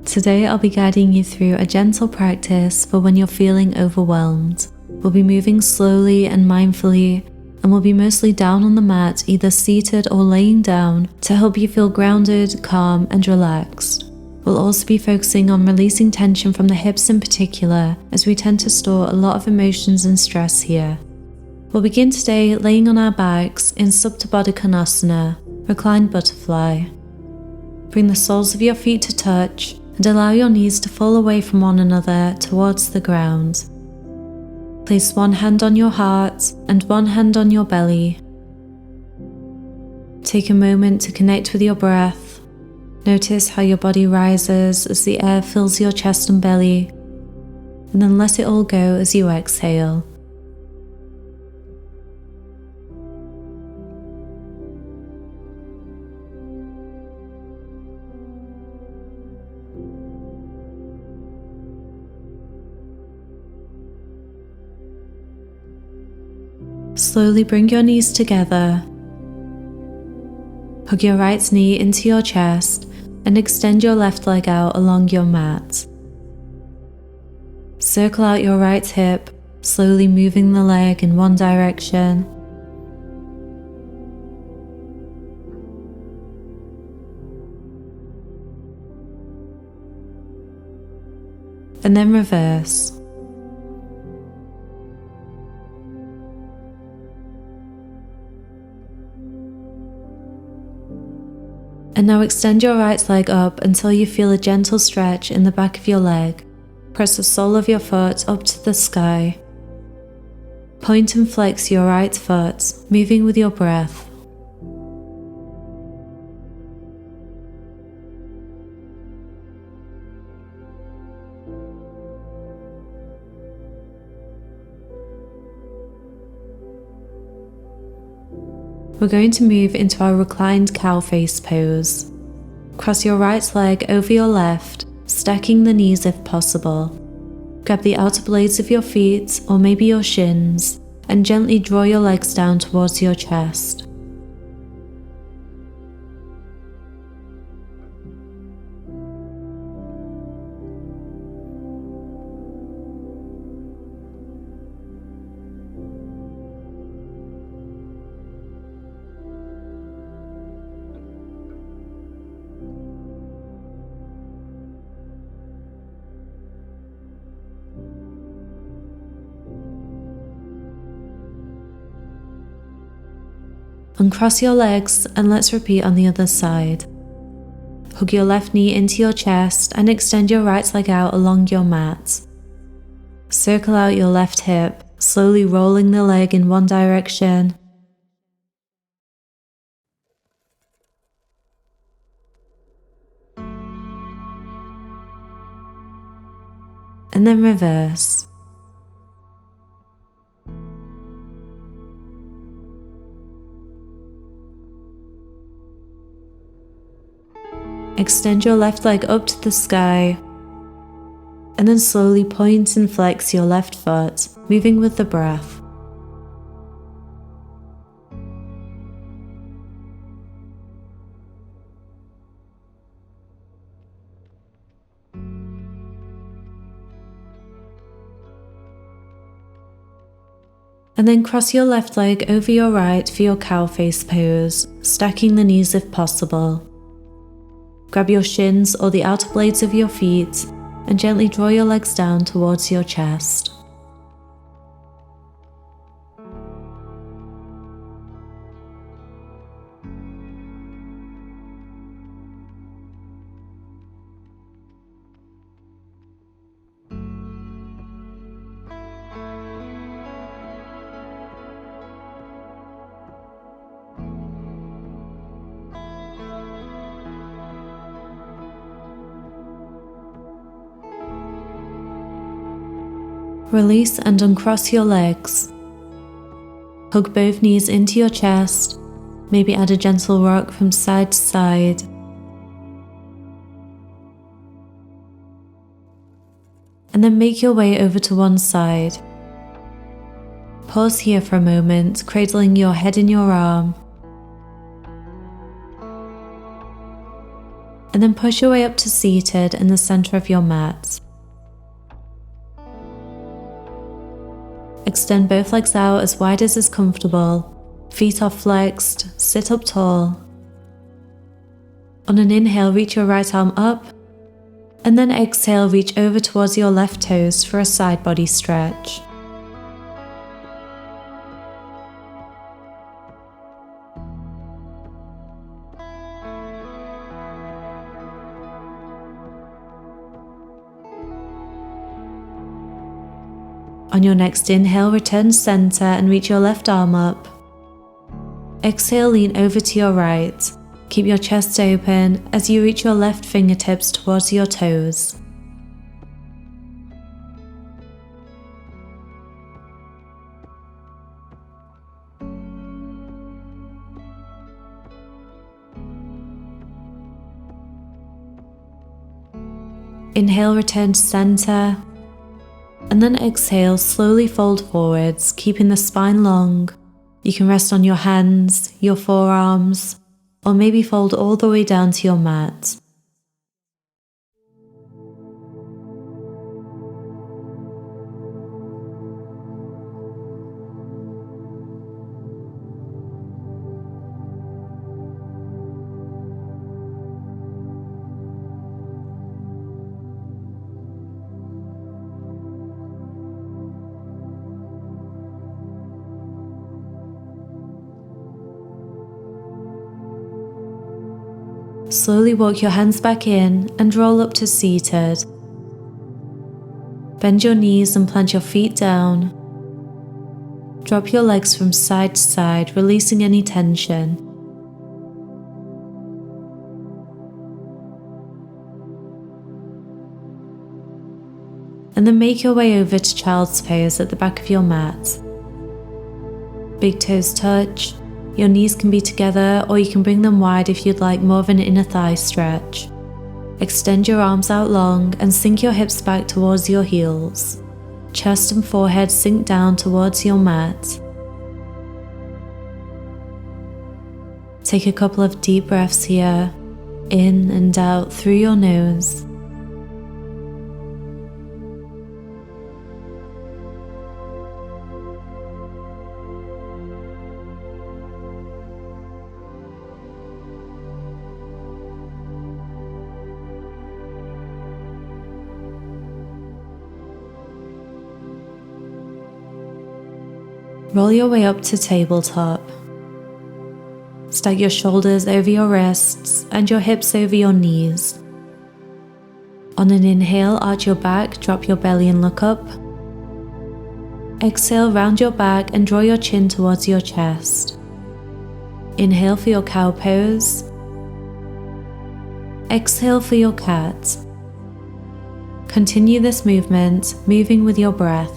Today I'll be guiding you through a gentle practice for when you're feeling overwhelmed. We'll be moving slowly and mindfully, and we'll be mostly down on the mat, either seated or laying down, to help you feel grounded, calm, and relaxed. We'll also be focusing on releasing tension from the hips in particular, as we tend to store a lot of emotions and stress here. We'll begin today laying on our backs in Supta Konasana, reclined butterfly. Bring the soles of your feet to touch and allow your knees to fall away from one another towards the ground. Place one hand on your heart and one hand on your belly. Take a moment to connect with your breath. Notice how your body rises as the air fills your chest and belly, and then let it all go as you exhale. Slowly bring your knees together. Hug your right knee into your chest and extend your left leg out along your mat. Circle out your right hip, slowly moving the leg in one direction. And then reverse. And now extend your right leg up until you feel a gentle stretch in the back of your leg. Press the sole of your foot up to the sky. Point and flex your right foot, moving with your breath. We're going to move into our reclined cow face pose. Cross your right leg over your left, stacking the knees if possible. Grab the outer blades of your feet, or maybe your shins, and gently draw your legs down towards your chest. Uncross your legs and let's repeat on the other side. Hug your left knee into your chest and extend your right leg out along your mat. Circle out your left hip, slowly rolling the leg in one direction. And then reverse. Extend your left leg up to the sky, and then slowly point and flex your left foot, moving with the breath. And then cross your left leg over your right for your cow face pose, stacking the knees if possible. Grab your shins or the outer blades of your feet and gently draw your legs down towards your chest. Release and uncross your legs. Hug both knees into your chest, maybe add a gentle rock from side to side. And then make your way over to one side. Pause here for a moment, cradling your head in your arm. and then push your way up to seated in the center of your mat. Extend both legs out as wide as is comfortable. Feet are flexed, sit up tall. On an inhale, reach your right arm up, and then exhale, reach over towards your left toes for a side body stretch. On your next inhale, return center and reach your left arm up. Exhale, lean over to your right. Keep your chest open as you reach your left fingertips towards your toes. Inhale, return to center, and then exhale, slowly fold forwards, keeping the spine long. You can rest on your hands, your forearms, or maybe fold all the way down to your mat. Slowly walk your hands back in and roll up to seated. Bend your knees and plant your feet down. Drop your legs from side to side, releasing any tension. And then make your way over to child's pose at the back of your mat. Big toes touch. Your knees can be together, or you can bring them wide if you'd like more of an inner thigh stretch. Extend your arms out long and sink your hips back towards your heels. Chest and forehead sink down towards your mat. Take a couple of deep breaths here, in and out through your nose. Roll your way up to tabletop. Stack your shoulders over your wrists and your hips over your knees. On an inhale, arch your back, drop your belly and look up. Exhale, round your back and draw your chin towards your chest. Inhale for your cow pose. Exhale for your cat. Continue this movement, moving with your breath.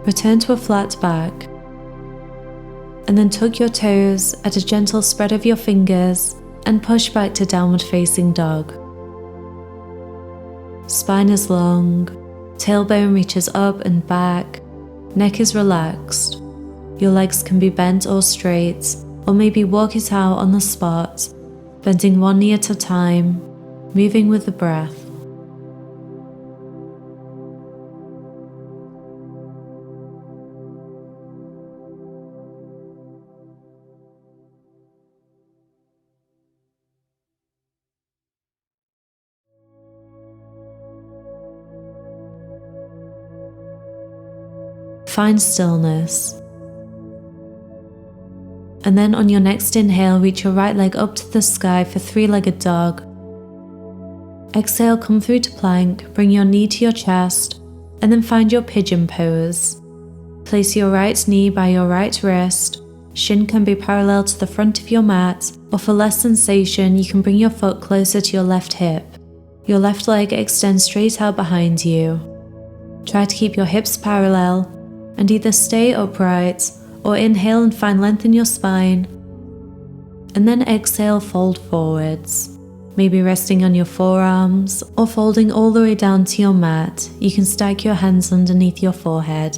Return to a flat back, and then tuck your toes at a gentle spread of your fingers and push back to downward facing dog. Spine is long, tailbone reaches up and back, neck is relaxed. Your legs can be bent or straight, or maybe walk it out on the spot, bending one knee at a time, moving with the breath. Find stillness. And then on your next inhale, reach your right leg up to the sky for three-legged dog. Exhale, come through to plank, bring your knee to your chest, and then find your pigeon pose. Place your right knee by your right wrist. Shin can be parallel to the front of your mat, or for less sensation, you can bring your foot closer to your left hip. Your left leg extends straight out behind you. Try to keep your hips parallel and either stay upright or inhale and find length in your spine. And then exhale, fold forwards. Maybe resting on your forearms or folding all the way down to your mat. You can stack your hands underneath your forehead.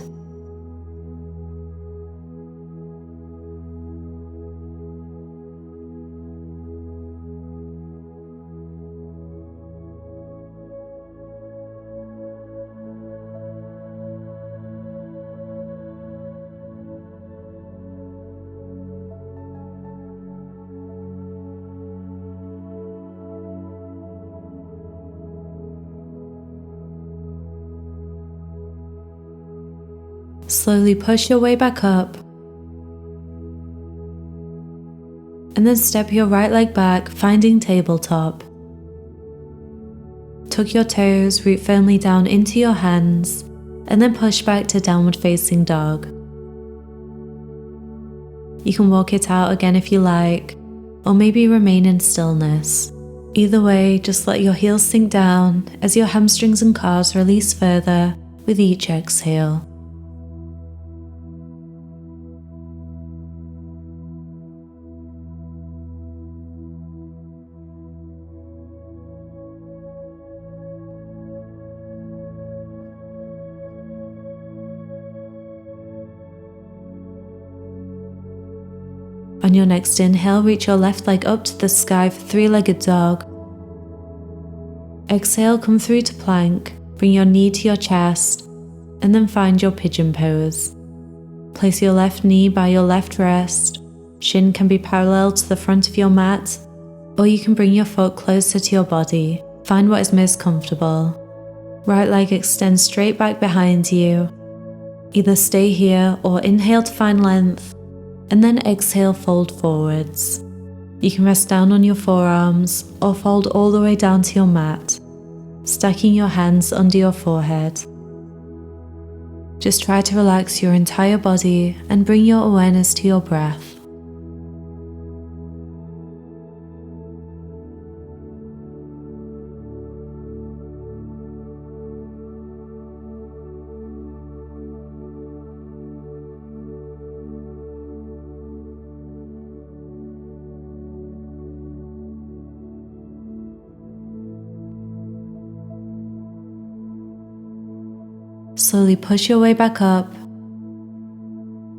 Slowly push your way back up, and then step your right leg back, finding tabletop. Tuck your toes, root firmly down into your hands, and then push back to downward facing dog. You can walk it out again if you like, or maybe remain in stillness. Either way, just let your heels sink down as your hamstrings and calves release further with each exhale. On your next inhale, reach your left leg up to the sky for three-legged dog. Exhale, come through to plank, bring your knee to your chest, and then find your pigeon pose. Place your left knee by your left wrist. Shin can be parallel to the front of your mat, or you can bring your foot closer to your body. Find what is most comfortable. Right leg extends straight back behind you. Either stay here or inhale to find length, and then exhale, fold forwards. You can rest down on your forearms or fold all the way down to your mat, stacking your hands under your forehead. Just try to relax your entire body and bring your awareness to your breath. Slowly push your way back up,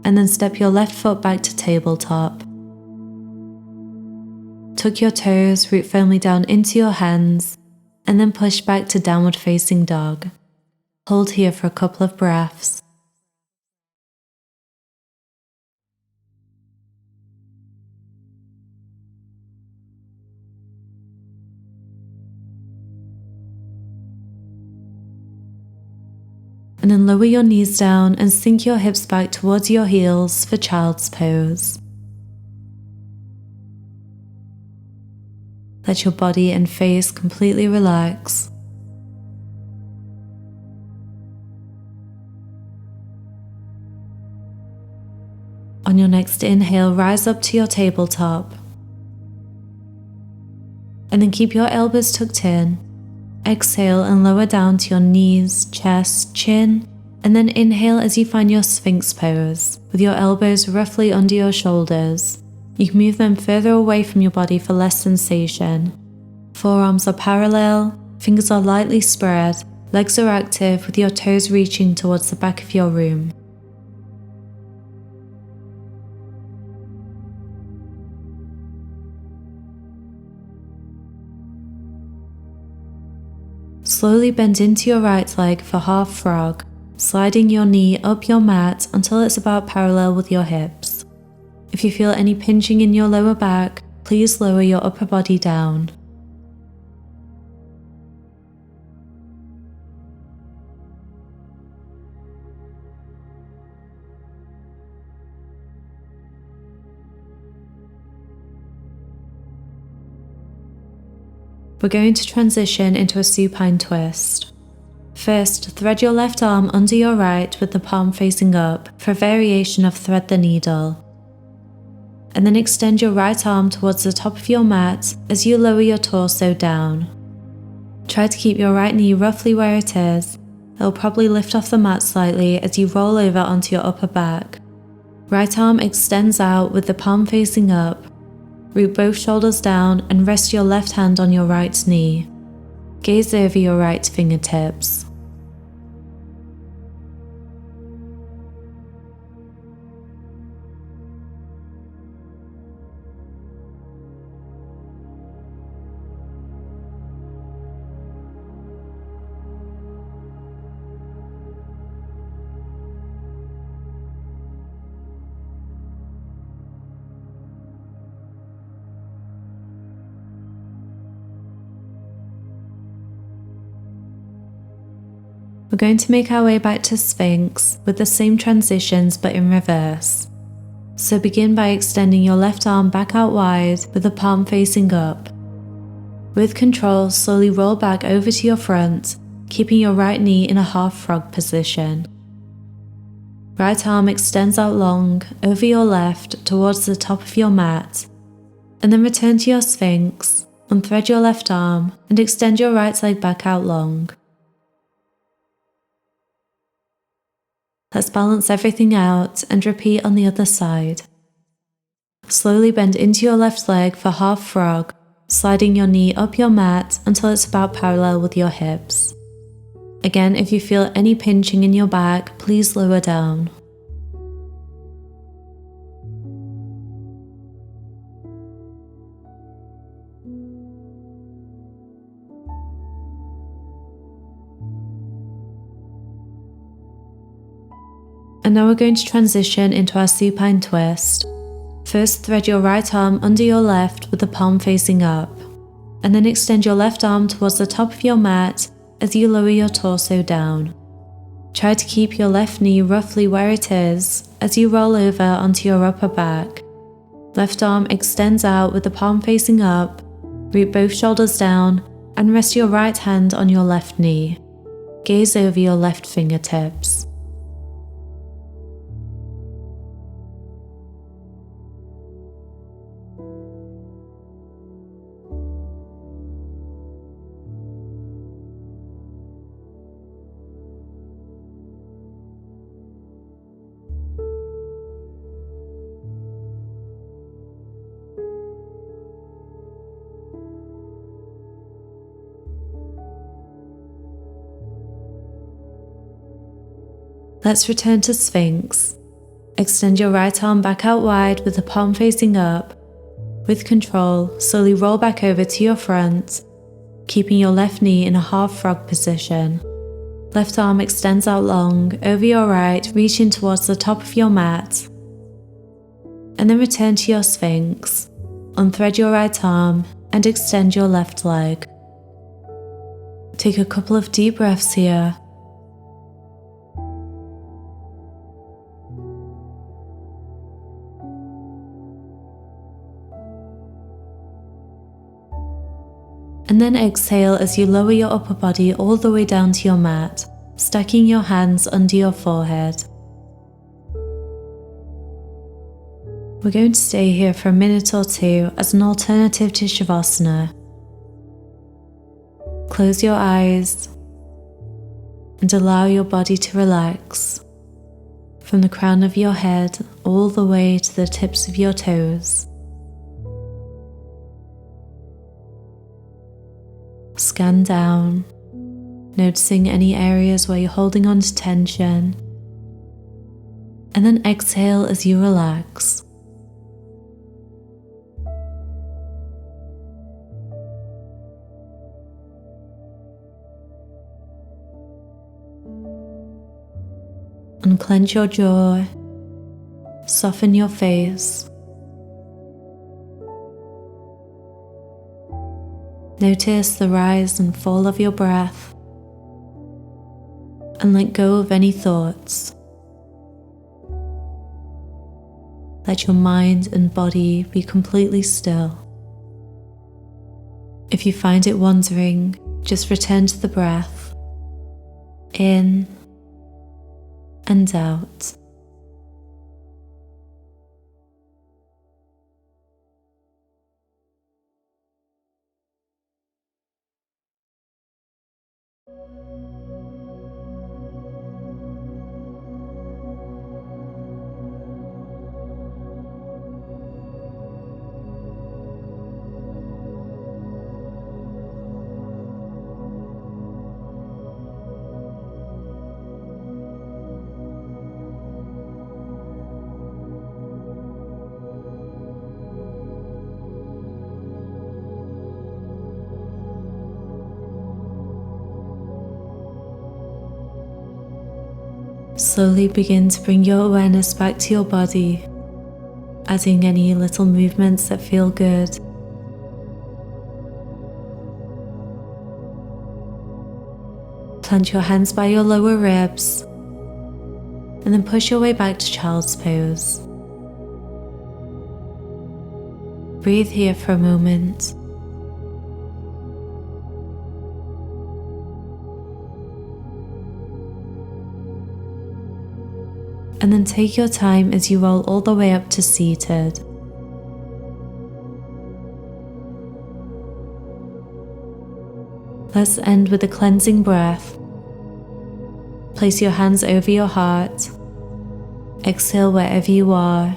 and then step your left foot back to tabletop. Tuck your toes, root firmly down into your hands, and then push back to downward facing dog. Hold here for a couple of breaths. And then lower your knees down and sink your hips back towards your heels for child's pose. Let your body and face completely relax. On your next inhale, rise up to your tabletop. And then keep your elbows tucked in. Exhale and lower down to your knees, chest, chin, and then inhale as you find your Sphinx pose, with your elbows roughly under your shoulders. You can move them further away from your body for less sensation. Forearms are parallel, fingers are lightly spread, legs are active with your toes reaching towards the back of your room. Slowly bend into your right leg for half frog, sliding your knee up your mat until it's about parallel with your hips. If you feel any pinching in your lower back, please lower your upper body down. We're going to transition into a supine twist. First, thread your left arm under your right with the palm facing up for a variation of thread the needle. And then extend your right arm towards the top of your mat as you lower your torso down. Try to keep your right knee roughly where it is. It'll probably lift off the mat slightly as you roll over onto your upper back. Right arm extends out with the palm facing up. Root both shoulders down and rest your left hand on your right knee. Gaze over your right fingertips. We're going to make our way back to Sphinx with the same transitions but in reverse. So begin by extending your left arm back out wide with the palm facing up. With control, slowly roll back over to your front, keeping your right knee in a half frog position. Right arm extends out long over your left towards the top of your mat, and then return to your Sphinx, unthread your left arm and extend your right leg back out long. Let's balance everything out and repeat on the other side. Slowly bend into your left leg for half frog, sliding your knee up your mat until it's about parallel with your hips. Again, if you feel any pinching in your back, please lower down. And now we're going to transition into our supine twist. First, thread your right arm under your left with the palm facing up, and then extend your left arm towards the top of your mat as you lower your torso down. Try to keep your left knee roughly where it is as you roll over onto your upper back. Left arm extends out with the palm facing up, root both shoulders down, and rest your right hand on your left knee. Gaze over your left fingertips. Let's return to Sphinx. Extend your right arm back out wide with the palm facing up. With control, slowly roll back over to your front, keeping your left knee in a half frog position. Left arm extends out long over your right, reaching towards the top of your mat. And then return to your Sphinx. Unthread your right arm and extend your left leg. Take a couple of deep breaths here. And then exhale as you lower your upper body all the way down to your mat, stacking your hands under your forehead. We're going to stay here for a minute or two as an alternative to Shavasana. Close your eyes and allow your body to relax from the crown of your head all the way to the tips of your toes. Scan down, noticing any areas where you're holding on to tension, and then exhale as you relax. Unclench your jaw, soften your face. Notice the rise and fall of your breath, and let go of any thoughts. Let your mind and body be completely still. If you find it wandering, just return to the breath, in and out. Slowly begin to bring your awareness back to your body, adding any little movements that feel good. Plant your hands by your lower ribs, and then push your way back to child's pose. Breathe here for a moment. And then take your time as you roll all the way up to seated. Let's end with a cleansing breath. Place your hands over your heart. Exhale wherever you are.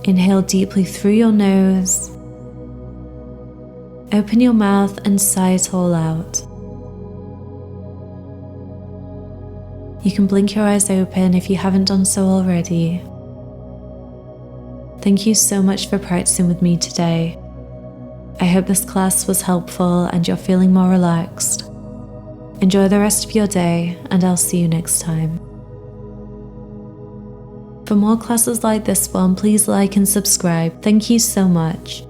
Inhale deeply through your nose. Open your mouth and sigh it all out. You can blink your eyes open if you haven't done so already. Thank you so much for practicing with me today. I hope this class was helpful and you're feeling more relaxed. Enjoy the rest of your day, and I'll see you next time. For more classes like this one, please like and subscribe. Thank you so much.